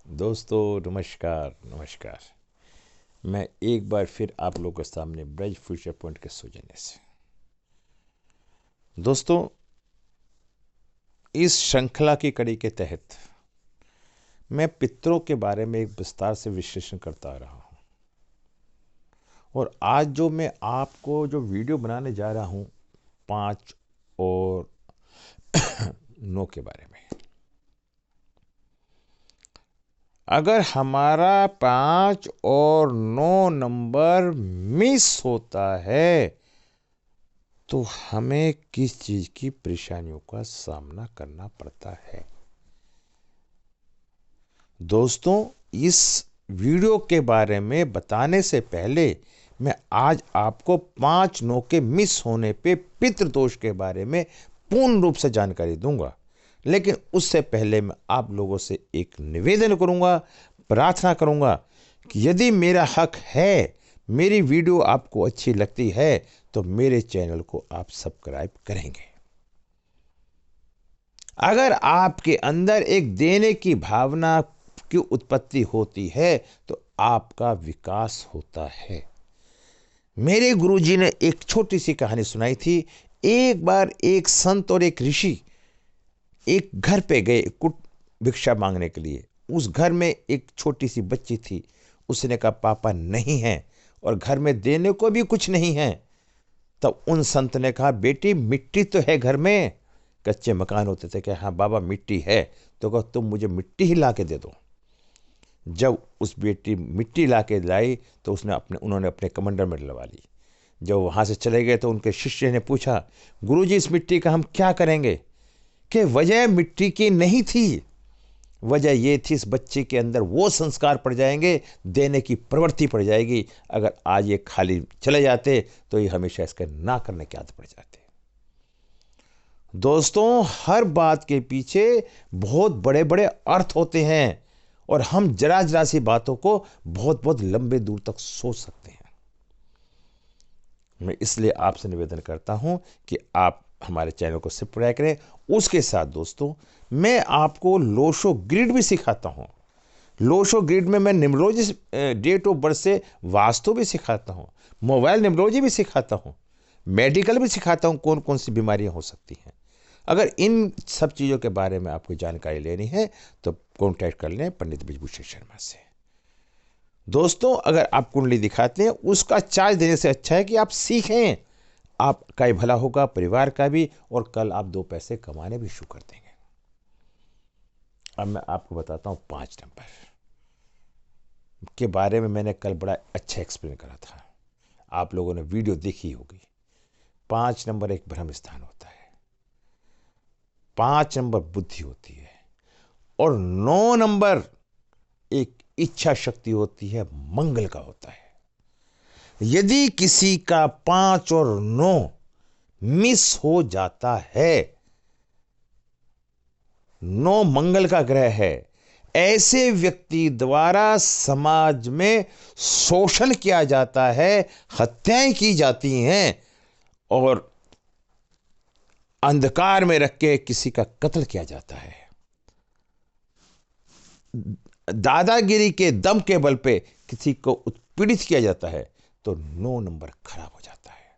दोस्तों नमस्कार नमस्कार। मैं एक बार फिर आप लोगों के सामने ब्रज फ्यूचर पॉइंट के सौजन्य से। दोस्तों, इस श्रृंखला की कड़ी के तहत मैं पितरों के बारे में एक विस्तार से विश्लेषण करता आ रहा हूं। और आज जो मैं आपको जो वीडियो बनाने जा रहा हूं 5 और 9 के बारे में। अगर हमारा 5 और 9 नंबर मिस होता है तो हमें किस चीज की परेशानियों का सामना करना पड़ता है। दोस्तों, इस वीडियो के बारे में बताने से पहले मैं आज आपको 5 9 के मिस होने पे पितृदोष के बारे में पूर्ण रूप से जानकारी दूंगा। लेकिन उससे पहले मैं आप लोगों से एक निवेदन करूंगा, प्रार्थना करूंगा कि यदि मेरा हक है, मेरी वीडियो आपको अच्छी लगती है तो मेरे चैनल को आप सब्सक्राइब करेंगे। अगर आपके अंदर एक देने की भावना की उत्पत्ति होती है तो आपका विकास होता है। मेरे गुरुजी ने एक छोटी सी कहानी सुनाई थी। एक बार एक संत और एक ऋषि एक घर पे गए भिक्षा मांगने के लिए। उस घर में एक छोटी सी बच्ची थी। उसने कहा पापा नहीं है और घर में देने को भी कुछ नहीं है। तब उन संत ने कहा बेटी मिट्टी तो है घर में। कच्चे मकान होते थे। क्या हाँ बाबा मिट्टी है। तो कहा तुम मुझे मिट्टी ही ला के दे दो। जब उस बेटी मिट्टी ला के लाई तो उन्होंने अपने कमंडल में डलवा ली। जब वहां से चले गए तो उनके शिष्य ने पूछा गुरुजी इस मिट्टी का हम क्या करेंगे। कि वजह मिट्टी की नहीं थी, वजह यह थी इस बच्चे के अंदर वो संस्कार पड़ जाएंगे, देने की प्रवृत्ति पड़ जाएगी। अगर आज ये खाली चले जाते तो ये हमेशा इसका ना करने की आदत पड़ जाते। दोस्तों, हर बात के पीछे बहुत बड़े बड़े अर्थ होते हैं और हम जरा जरा सी बातों को बहुत बहुत लंबे दूर तक सोच सकते हैं। मैं इसलिए आपसे निवेदन करता हूं कि आप हमारे चैनल को सब्सक्राइब करें। उसके साथ दोस्तों, मैं आपको लोशो ग्रिड भी सिखाता हूं। लोशो ग्रिड में मैं न्यूमरोलॉजी डेट ऑफ बर्थ से वास्तु भी सिखाता हूं, मोबाइल न्यूमरोलॉजी भी सिखाता हूं, मेडिकल भी सिखाता हूं, कौन कौन सी बीमारियां हो सकती हैं। अगर इन सब चीज़ों के बारे में आपको जानकारी लेनी है तो कॉन्टैक्ट कर लें पंडित ब्रजभूषण शर्मा से। दोस्तों, अगर आप कुंडली दिखाते हैं उसका चार्ज देने से अच्छा है कि आप सीखें। आपका ही भला होगा, परिवार का भी, और कल आप 2 पैसे कमाने भी शुरू कर देंगे। अब मैं आपको बताता हूं 5 नंबर के बारे में। मैंने कल बड़ा अच्छा एक्सप्लेन करा था, आप लोगों ने वीडियो देखी होगी। 5 नंबर एक ब्रह्म स्थान होता है, 5 नंबर बुद्धि होती है और 9 नंबर एक इच्छा शक्ति होती है, मंगल का होता है। यदि किसी का 5 और 9 मिस हो जाता है, 9 मंगल का ग्रह है, ऐसे व्यक्ति द्वारा समाज में शोषण किया जाता है, हत्याएं की जाती हैं और अंधकार में रख के किसी का कत्ल किया जाता है। दादागिरी के दम के बल पे किसी को उत्पीड़ित किया जाता है तो 9 नंबर खराब हो जाता है।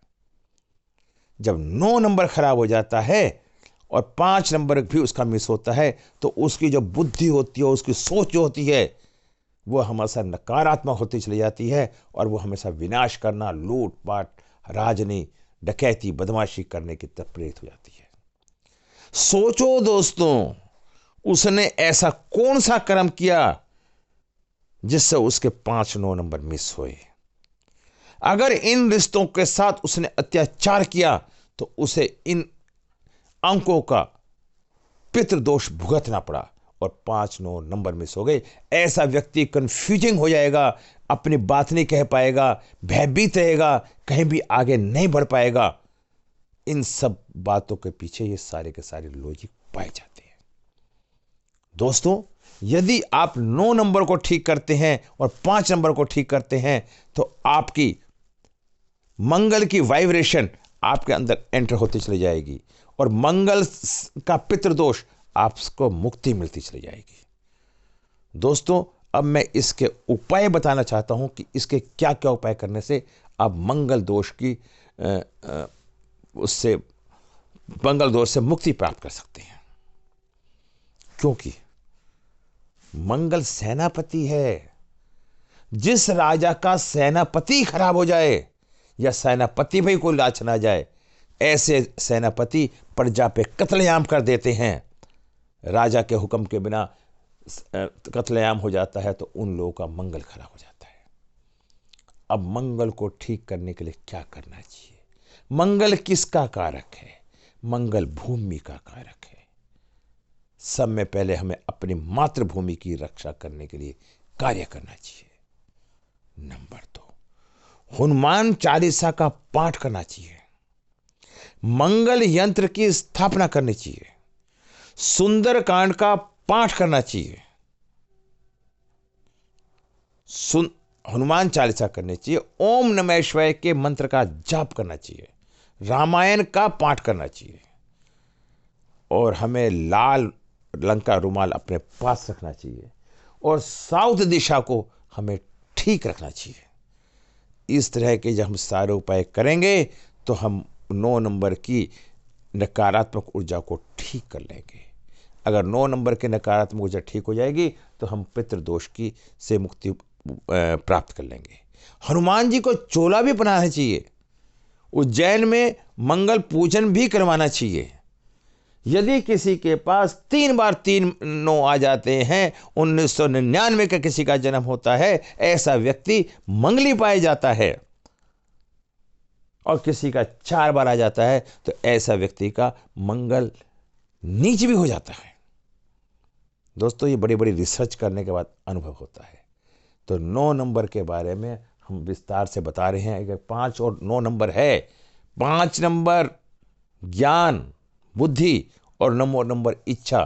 जब 9 नंबर खराब हो जाता है और 5 नंबर भी उसका मिस होता है तो उसकी जो बुद्धि होती है, उसकी सोच जो होती है, वो हमेशा नकारात्मक होती चली जाती है और वो हमेशा विनाश करना, लूट पाट, राजनी, डकैती, बदमाशी करने की तरफ प्रेरित हो जाती है। सोचो दोस्तों, उसने ऐसा कौन सा कर्म किया जिससे उसके 5 9 नंबर मिस हुए। अगर इन रिश्तों के साथ उसने अत्याचार किया तो उसे इन अंकों का पितृदोष भुगतना पड़ा और 5 9 नंबर मिस हो गए। ऐसा व्यक्ति कंफ्यूजिंग हो जाएगा, अपनी बात नहीं कह पाएगा, भयभीत रहेगा, कहीं भी आगे नहीं बढ़ पाएगा। इन सब बातों के पीछे ये सारे के सारे लॉजिक पाए जाते हैं। दोस्तों, यदि आप 9 नंबर को ठीक करते हैं और 5 नंबर को ठीक करते हैं तो आपकी मंगल की वाइब्रेशन आपके अंदर एंटर होती चली जाएगी और मंगल का पितृदोष आपको मुक्ति मिलती चली जाएगी। दोस्तों, अब मैं इसके उपाय बताना चाहता हूं कि इसके क्या क्या उपाय करने से आप मंगल दोष की उससे मंगल दोष से मुक्ति प्राप्त कर सकते हैं। क्योंकि मंगल सेनापति है। जिस राजा का सेनापति खराब हो जाए या सेनापति भी कोई लाच ना जाए, ऐसे सेनापति प्रजा पे कत्लेआम कर देते हैं। राजा के हुक्म के बिना कत्लेआम हो जाता है तो उन लोगों का मंगल खराब हो जाता है। अब मंगल को ठीक करने के लिए क्या करना चाहिए? मंगल किसका कारक है? मंगल भूमि का कारक है। सब में पहले हमें अपनी मातृभूमि की रक्षा करने के लिए कार्य करना चाहिए। नंबर 2, हनुमान चालीसा का पाठ करना चाहिए। मंगल यंत्र की स्थापना करनी चाहिए। सुंदरकांड का पाठ करना चाहिए। हनुमान चालीसा करनी चाहिए। ओम नमः शिवाय के मंत्र का जाप करना चाहिए। रामायण का पाठ करना चाहिए। और हमें लाल रंग का रुमाल अपने पास रखना चाहिए और साउथ दिशा को हमें ठीक रखना चाहिए। इस तरह के जब हम सारे उपाय करेंगे तो हम 9 नंबर की नकारात्मक ऊर्जा को ठीक कर लेंगे। अगर 9 नंबर की नकारात्मक ऊर्जा ठीक हो जाएगी तो हम पितृदोष की से मुक्ति प्राप्त कर लेंगे। हनुमान जी को चोला भी पहनाना चाहिए। उज्जैन में मंगल पूजन भी करवाना चाहिए। यदि किसी के पास 3 बार 3 9 आ जाते हैं, 1999 का किसी का जन्म होता है, ऐसा व्यक्ति मंगली पाया जाता है। और किसी का 4 बार आ जाता है तो ऐसा व्यक्ति का मंगल नीच भी हो जाता है। दोस्तों, ये बड़ी बड़ी रिसर्च करने के बाद अनुभव होता है। तो 9 नंबर के बारे में हम विस्तार से बता रहे हैं। अगर 5 और 9 नंबर है, 5 नंबर ज्ञान बुद्धि और 9 नंबर इच्छा।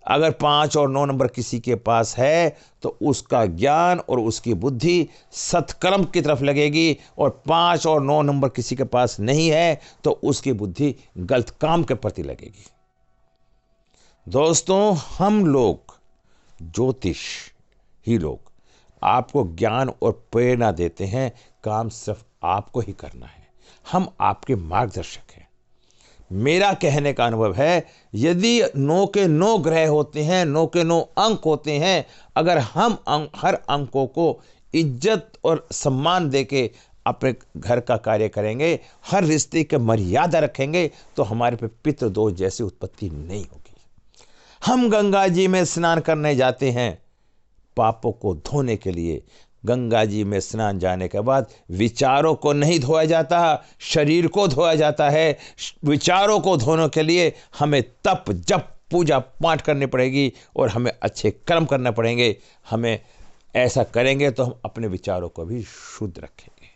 अगर 5 और 9 नंबर किसी के पास है तो उसका ज्ञान और उसकी बुद्धि सत्कर्म की तरफ लगेगी। और 5 और 9 नंबर किसी के पास नहीं है तो उसकी बुद्धि गलत काम के प्रति लगेगी। दोस्तों, हम लोग ज्योतिष ही लोग आपको ज्ञान और प्रेरणा देते हैं। काम सिर्फ आपको ही करना है। हम आपके मार्गदर्शक हैं। मेरा कहने का अनुभव है, यदि 9 के 9 ग्रह होते हैं, 9 के 9 अंक होते हैं, अगर हम हर अंकों को इज्जत और सम्मान देके अपने घर का कार्य करेंगे, हर रिश्ते की मर्यादा रखेंगे, तो हमारे पे पितृदोष जैसी उत्पत्ति नहीं होगी। हम गंगा जी में स्नान करने जाते हैं पापों को धोने के लिए। गंगा जी में स्नान जाने के बाद विचारों को नहीं धोया जाता, शरीर को धोया जाता है। विचारों को धोने के लिए हमें तप जप पूजा पाठ करनी पड़ेगी और हमें अच्छे कर्म करने पड़ेंगे। हमें ऐसा करेंगे तो हम अपने विचारों को भी शुद्ध रखेंगे।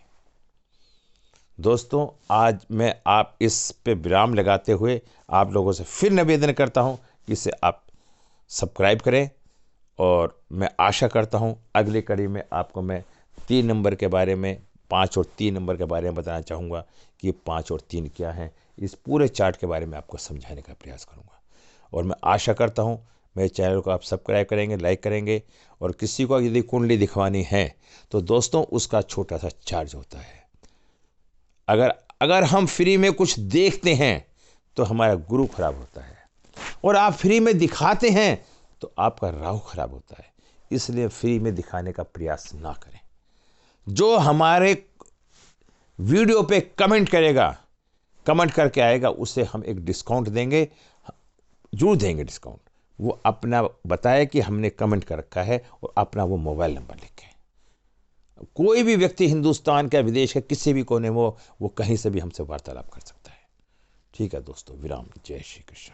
दोस्तों, आज मैं आप इस पे विराम लगाते हुए आप लोगों से फिर निवेदन करता हूं कि इसे आप सब्सक्राइब करें। और मैं आशा करता हूं अगली कड़ी में आपको मैं 3 नंबर के बारे में, 5 और 3 नंबर के बारे में बताना चाहूँगा कि 5 और 3 क्या हैं। इस पूरे चार्ट के बारे में आपको समझाने का प्रयास करूँगा। और मैं आशा करता हूँ मेरे चैनल को आप सब्सक्राइब करेंगे, लाइक करेंगे। और किसी को यदि कुंडली दिखवानी है तो दोस्तों उसका छोटा सा चार्ज होता है। अगर हम फ्री में कुछ देखते हैं तो हमारा गुरु खराब होता है, और आप फ्री में दिखाते हैं तो आपका राहु खराब होता है। इसलिए फ्री में दिखाने का प्रयास ना करें। जो हमारे वीडियो पे कमेंट करेगा, कमेंट करके आएगा, उसे हम एक डिस्काउंट देंगे, जरूर देंगे डिस्काउंट। वो अपना बताए कि हमने कमेंट कर रखा है और अपना वो मोबाइल नंबर लिखे। कोई भी व्यक्ति हिंदुस्तान के विदेश के किसी भी कोने वो कहीं से भी हमसे वार्तालाप कर सकता है। ठीक है दोस्तों, विराम। जय श्री कृष्ण।